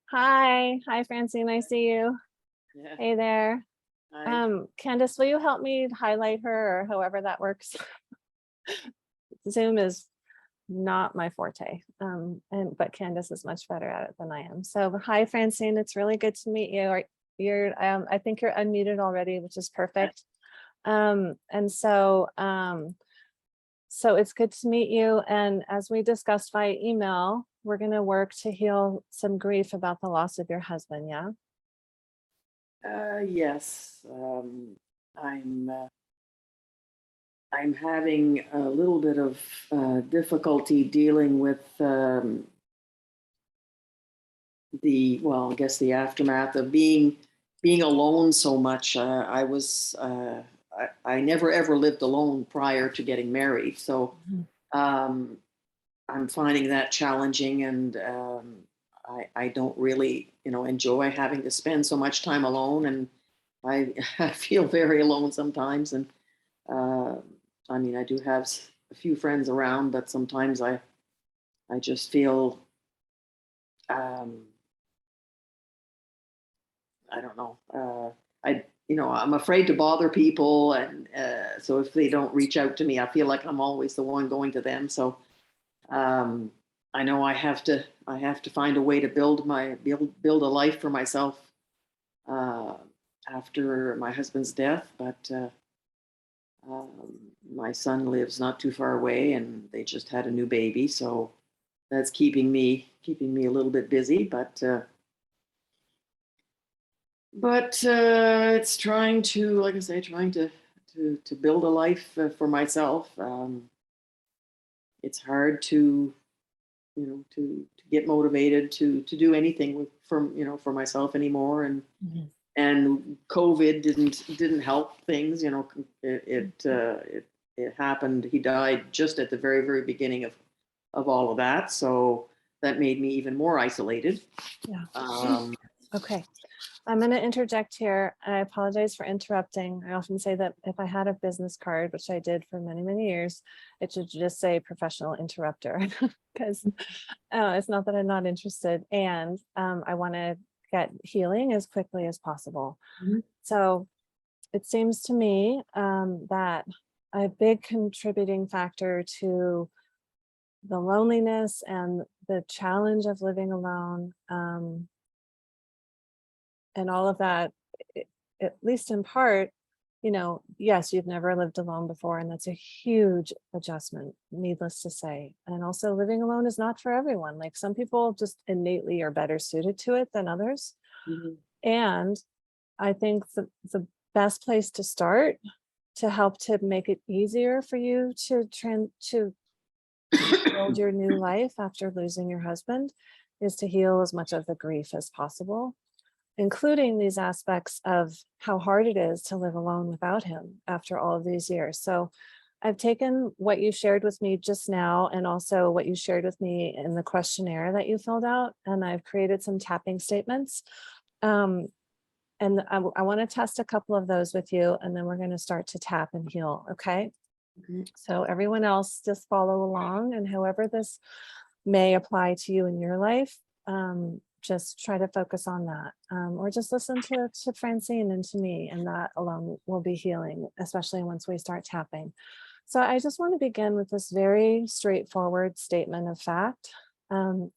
Hi, Francine. I see you. Yeah, Hey there. I Candace, will you help me highlight her or however that works? Zoom is not my forte, but Candace is much better at it than I am. So, hi, Francine. It's really good to meet you. I think you're unmuted already, which is perfect. And so it's good to meet you. And as we discussed via email, we're going to work to heal some grief about the loss of your husband. Yeah. yes, I'm I'm having a little bit of difficulty dealing with I guess the aftermath of being alone so much. I never ever lived alone prior to getting married, so Mhm. um, I'm finding that challenging, and I don't really, enjoy having to spend so much time alone, and I, I feel very alone sometimes. And uh, I mean, I do have a few friends around, but sometimes I just feel um, I don't know. I'm afraid to bother people, and so if they don't reach out to me, I feel like I'm always the one going to them. So um, I know I have to find a way to build a life for myself uh, after my husband's death. But my son lives not too far away, and they just had a new baby, so that's keeping me a little bit busy. But it's trying to, like I say, trying to build a life for myself. It's hard to to get motivated to do anything for myself anymore. Mhm. And COVID didn't help things. It happened. He died just at the very very beginning of all of that, so that made me even more isolated. Yeah. um, Okay. I'm going to interject here. And I apologize for interrupting. I often say that if I had a business card, which I did for many, many years, it should just say professional interrupter because it's not that I'm not interested. And I want to get healing as quickly as possible. Mhm. So it seems to me that a big contributing factor to the loneliness and the challenge of living alone, and all of that, i- at least in part, yes, you've never lived alone before, and that's a huge adjustment, needless to say. And also, living alone is not for everyone. Like some people just innately are better suited to it than others. Mhm. And I think the best place to start to help to make it easier for you to build your new life after losing your husband is to heal as much of the grief as possible, including these aspects of how hard it is to live alone without him after all of these years. So I've taken what you shared with me just now and also what you shared with me in the questionnaire that you filled out, and I've created some tapping statements. Um, and I want to test a couple of those with you, and then we're going to start to tap and heal. Okay. Okay. So everyone else just follow along, and however this may apply to you in your life, just try to focus on that, or just listen to Francine and to me, and that alone will be healing, especially once we start tapping. So I just want to begin with this very straightforward statement of fact.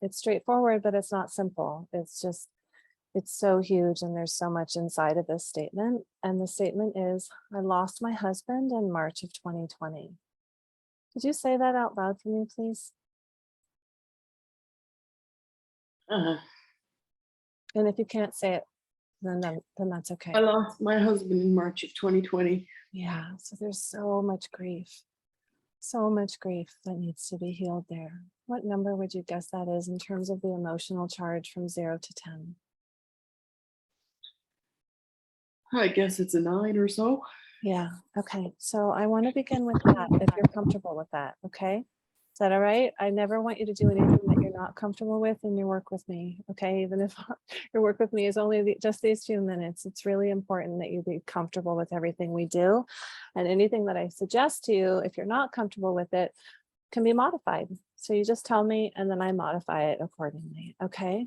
It's straightforward, but it's not simple. It's so huge, and there's so much inside of this statement. And the statement is, I lost my husband in March of 2020. Could you say that out loud for me, please? uh, And if you can't say it, then that's I okay. lost my husband in March of 2020. Yeah. So there's so much grief that needs to be healed there. What number would you guess that is in terms of the emotional charge from 0 to 10? I guess it's a 9 or so. Yeah. Okay. So I want to begin with that if you're comfortable with that. Okay. Is that all right? I never want you to do anything that you're not comfortable with in your work with me. Okay. Even if your work with me is only just these few minutes, it's really important that you be comfortable with everything we do. And anything that I suggest to you, if you're not comfortable with it, can be modified. So you just tell me and then I modify it accordingly. Okay.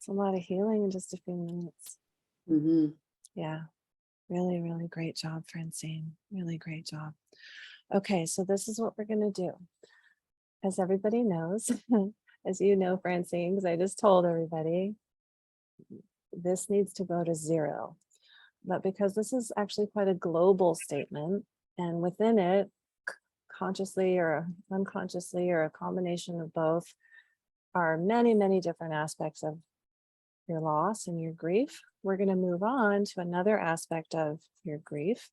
It's a lot of healing in just a few minutes. Mm-hmm. Yeah. Really, really great job, Francine. Really great job. Okay, so this is what we're going to do. As everybody knows, as you know, Francine, because I just told everybody, this needs to go to 0. But because this is actually quite a global statement, and within it, consciously or unconsciously, or a combination of both, are many, many different aspects of your loss and your grief, we're going to move on to another aspect of your grief.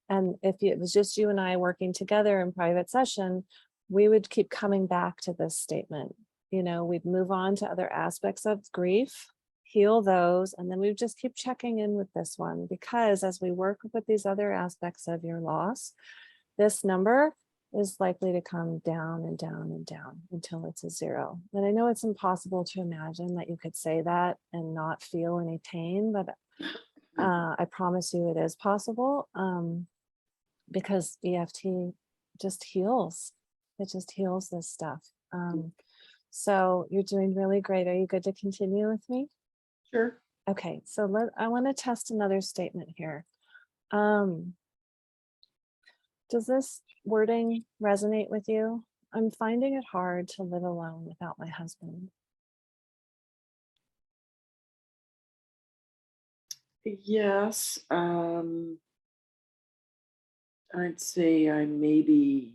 And if it was just you and I working together in private session, we would keep coming back to this statement. We'd move on to other aspects of grief, heal those, and then we would just keep checking in with this one, because as we work with these other aspects of your loss, this number is likely to come down and down and down until it's a 0. And I know it's impossible to imagine that you could say that and not feel any pain, but I promise you it is possible, because EFT just heals. It just heals this stuff. So you're doing really great. Are you good to continue with me? Sure. Okay, so I want to test another statement here. Does this wording resonate with you? I'm finding it hard to live alone without my husband. Yes. I'd say I'm maybe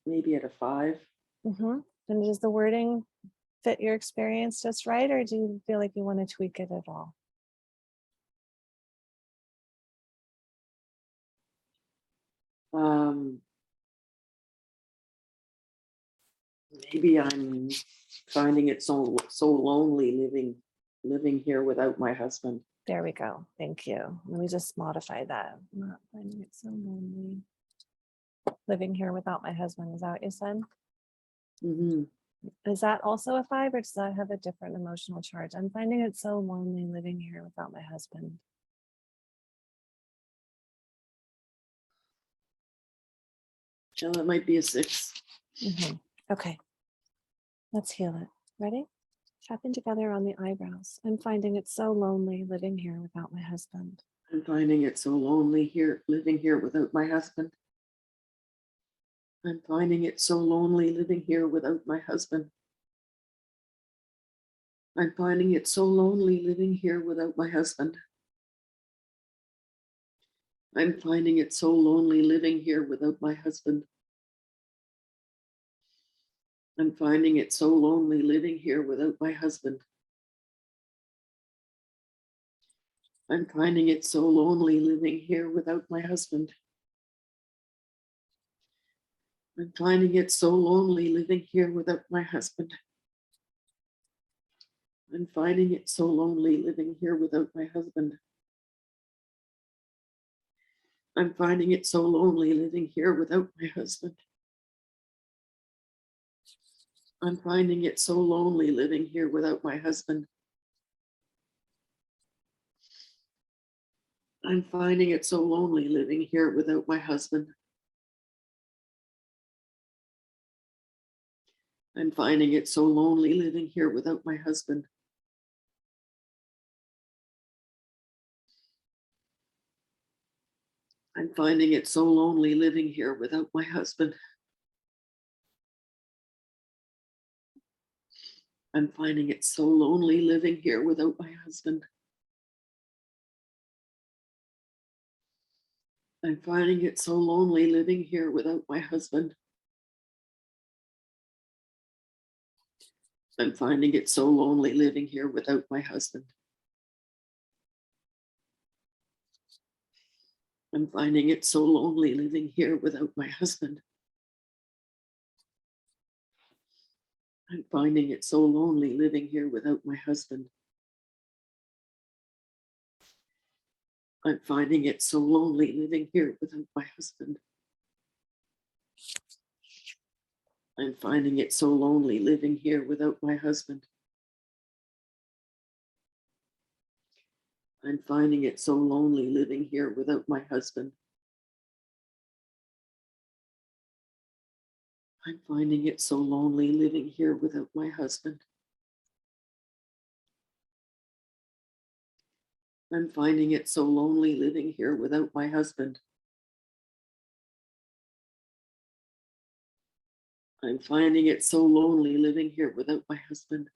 at a 5. And does the wording fit your experience just right, or do you feel like you want to tweak it at all? Maybe I'm finding it so lonely living here without my husband. There we go. Thank you. Let me just modify that. I'm not finding it so lonely living here without my husband. Is that what you said? Mm-hmm. Is that also a 5, or does that have a different emotional charge? I'm finding it so lonely living here without my husband. So that might be a 6. Okay, let's heal it. Ready? Tapping together on the eyebrows. I'm finding it so lonely living here without my husband. I'm finding it so lonely living here without my husband. I'm finding it so lonely living here without my husband. I'm finding it so lonely living here without my husband. I'm finding it so lonely living here without my husband. I'm finding it so lonely living here without my husband. I'm finding it so lonely living here without my husband. I'm finding it so lonely living here without my husband. I'm finding it so lonely living here without my husband. I'm finding it so lonely living here without my husband. I'm finding it so lonely living here without my husband. I'm finding it so lonely living here without my husband. I'm finding it so lonely living here without my husband. I'm finding it so lonely living here without my husband. I'm finding it so lonely living here without my husband. I'm finding it so lonely living here without my husband. I'm finding it so lonely living here without my husband. I'm finding it so lonely living here without my husband. I'm finding it so lonely living here without my husband. I'm finding it so lonely living here without my husband. I'm finding it so lonely living here without my husband. I'm finding it so lonely living here without my husband. I'm finding it so lonely living here without my husband. I'm finding it so lonely living here without my husband. I'm finding it so lonely living here without my husband.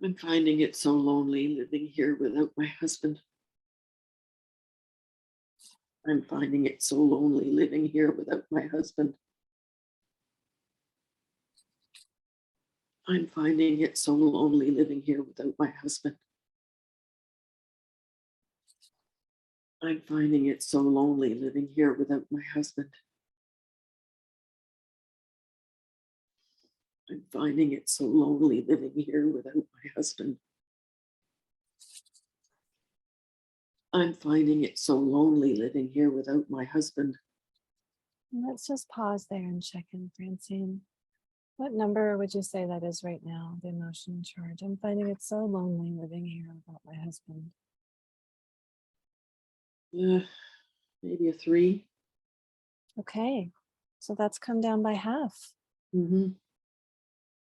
I'm finding it so lonely living here without my husband. I'm finding it so lonely living here without my husband. I'm finding it so lonely living here without my husband. I'm finding it so lonely living here without my husband. I'm finding it so lonely living here without my husband. I'm finding it so lonely living here without my husband. Let's just pause there and check in, Francine. What number would you say that is right now, the emotion charge? I'm finding it so lonely living here without my husband. Maybe a 3. Okay, so that's come down by half. Mm-hmm.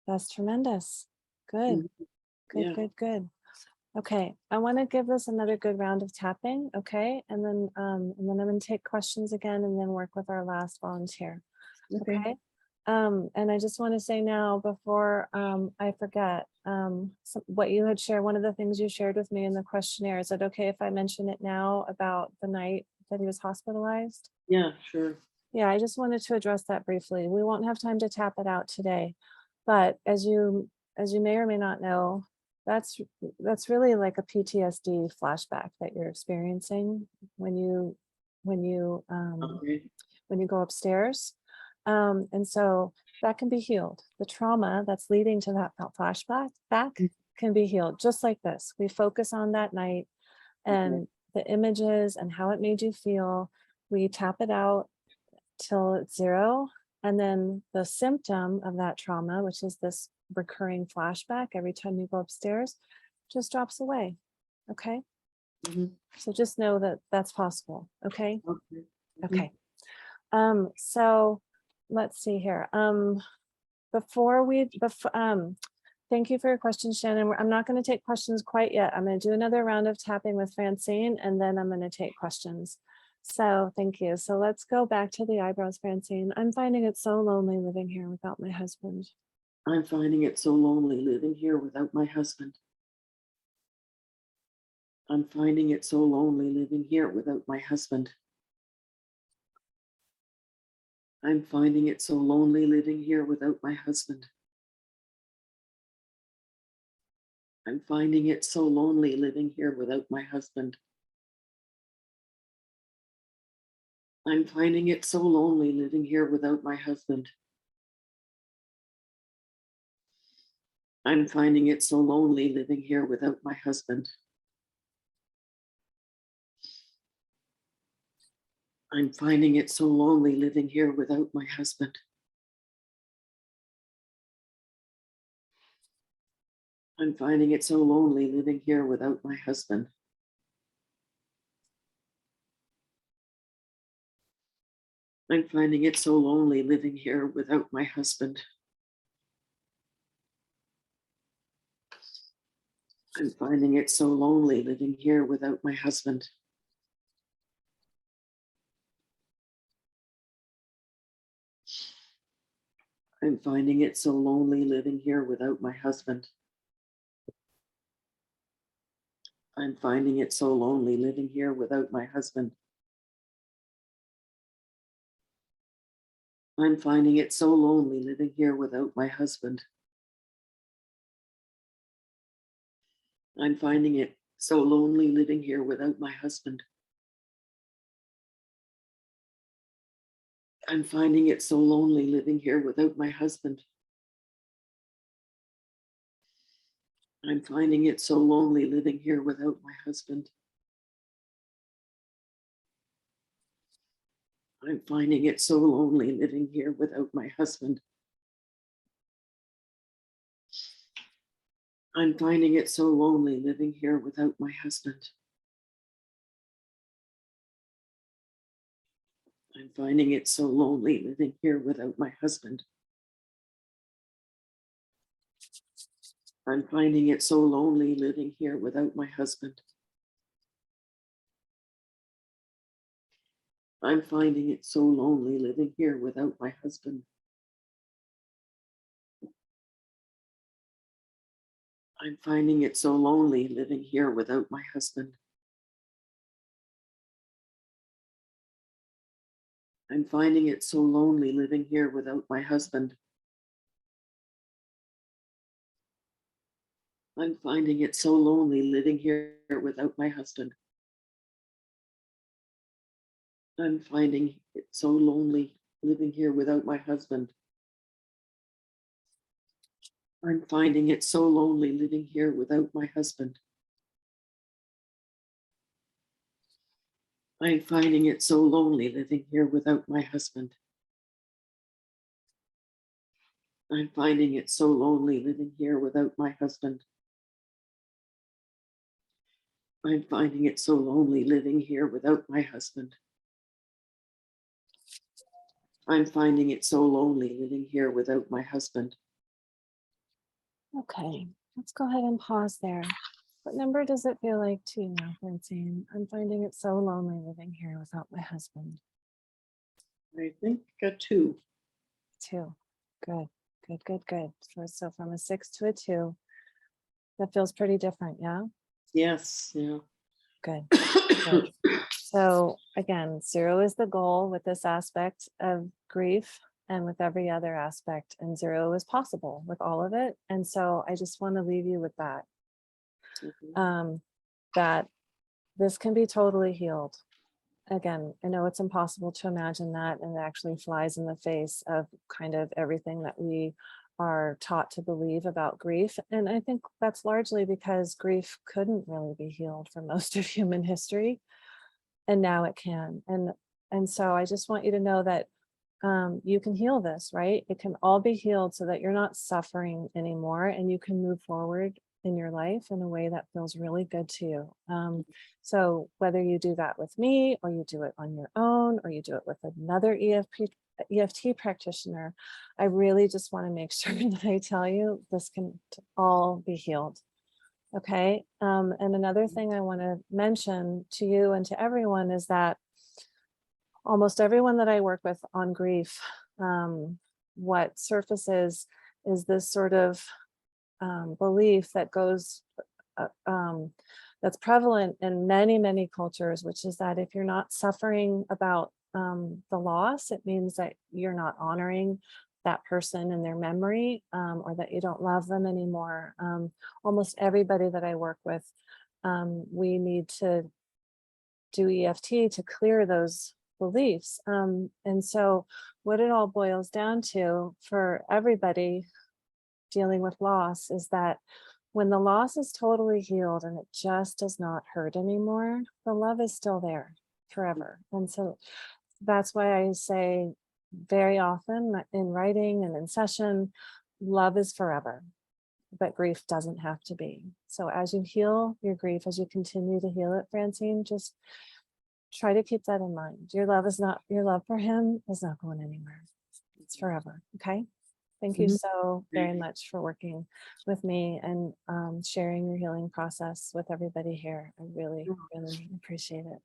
That's tremendous. Good, Mm-hmm. good, Yeah. good, good. Okay, I want to give this another good round of tapping, okay? And then I'm going to take questions again and then work with our last volunteer. Okay. Okay. And I just want to say now before I forget what you had shared, one of the things you shared with me in the questionnaire, is it okay if I mention it now about the night that he was hospitalized? Yeah, sure. Yeah, I just wanted to address that briefly. We won't have time to tap it out today, but as you may or may not know, that's really like a PTSD flashback that you're experiencing when you Okay. when you go upstairs. And so that can be healed. The trauma that's leading to that flashback can be healed just like this. We focus on that night Okay. and the images and how it made you feel. We tap it out till it's 0. And then the symptom of that trauma, which is this recurring flashback every time you go upstairs, just drops away. Okay. Mm-hmm. So just know that that's possible. Okay. Okay. Okay. So let's see here. Thank you for your question, Shannon. I'm not going to take questions quite yet. I'm going to do another round of tapping with Francine, and then I'm going to take questions. So thank you. So let's go back to the eyebrows, Francine. I'm finding it so lonely living here without my husband. I'm finding it so lonely living here without my husband. I'm finding it so lonely living here without my husband. I'm finding it so lonely living here without my husband. I'm finding it so lonely living here without my husband. I'm finding it so lonely living here without my husband. I'm finding it so lonely living here without my husband. I'm finding it so lonely living here without my husband. I'm finding it so lonely living here without my husband. I'm finding it so lonely living here without my husband. I'm finding it so lonely living here without my husband. I'm finding it so lonely living here without my husband. I'm finding it so lonely living here without my husband. I'm finding it so lonely living here without my husband. I'm finding it so lonely living here without my husband. I'm finding it so lonely living here without my husband. I'm finding it so lonely living here without my husband. I'm finding it so lonely living here without my husband. I'm finding it so lonely living here without my husband. I'm finding it so lonely living here without my husband. I'm finding it so lonely living here without my husband. I'm finding it so lonely living here without my husband. I'm finding it so lonely living here without my husband. I'm finding it so lonely living here without my husband. I'm finding it so lonely living here without my husband. I'm finding it so lonely living here without my husband. I'm finding it so lonely living here without my husband. I'm finding it so lonely living here without my husband. I'm finding it so lonely living here without my husband. I'm finding it so lonely living here without my husband. I'm finding it so lonely living here without my husband. Okay, let's go ahead and pause there. What number does it feel like to you now, Francine? I'm finding it so lonely living here without my husband. I think a 2. 2. Good, good, good, good. So from a 6 to a 2, that feels pretty different, yeah? Yes, yeah. Good, good. So again, 0 is the goal with this aspect of grief and with every other aspect, and 0 is possible with all of it. And so I just want to leave you with that, that this can be totally healed. Again, I know it's impossible to imagine that, and it actually flies in the face of kind of everything that we are taught to believe about grief. And I think that's largely because grief couldn't really be healed for most of human history, and now it can. And so I just want you to know that you can heal this, right? It can all be healed so that you're not suffering anymore, and you can move forward in your life in a way that feels really good to you. So whether you do that with me, or you do it on your own, or you do it with another EFT practitioner, I really just want to make sure that I tell you this can all be healed. Okay. And another thing I want to mention to you and to everyone is that almost everyone that I work with on grief, what surfaces is this sort of belief that goes, that's prevalent in many, many cultures, which is that if you're not suffering about the loss, it means that you're not honoring that person and their memory, or that you don't love them anymore. Almost everybody that I work with, we need to do EFT to clear those beliefs. And so what it all boils down to for everybody dealing with loss is that when the loss is totally healed and it just does not hurt anymore, the love is still there forever. And so that's why I say very often in writing and in session, love is forever, but grief doesn't have to be. So as you heal your grief, as you continue to heal it, Francine, just try to keep that in mind. Your love for him is not going anywhere. It's forever. Okay. Thank you so very much for working with me and sharing your healing process with everybody here. I really, really appreciate it.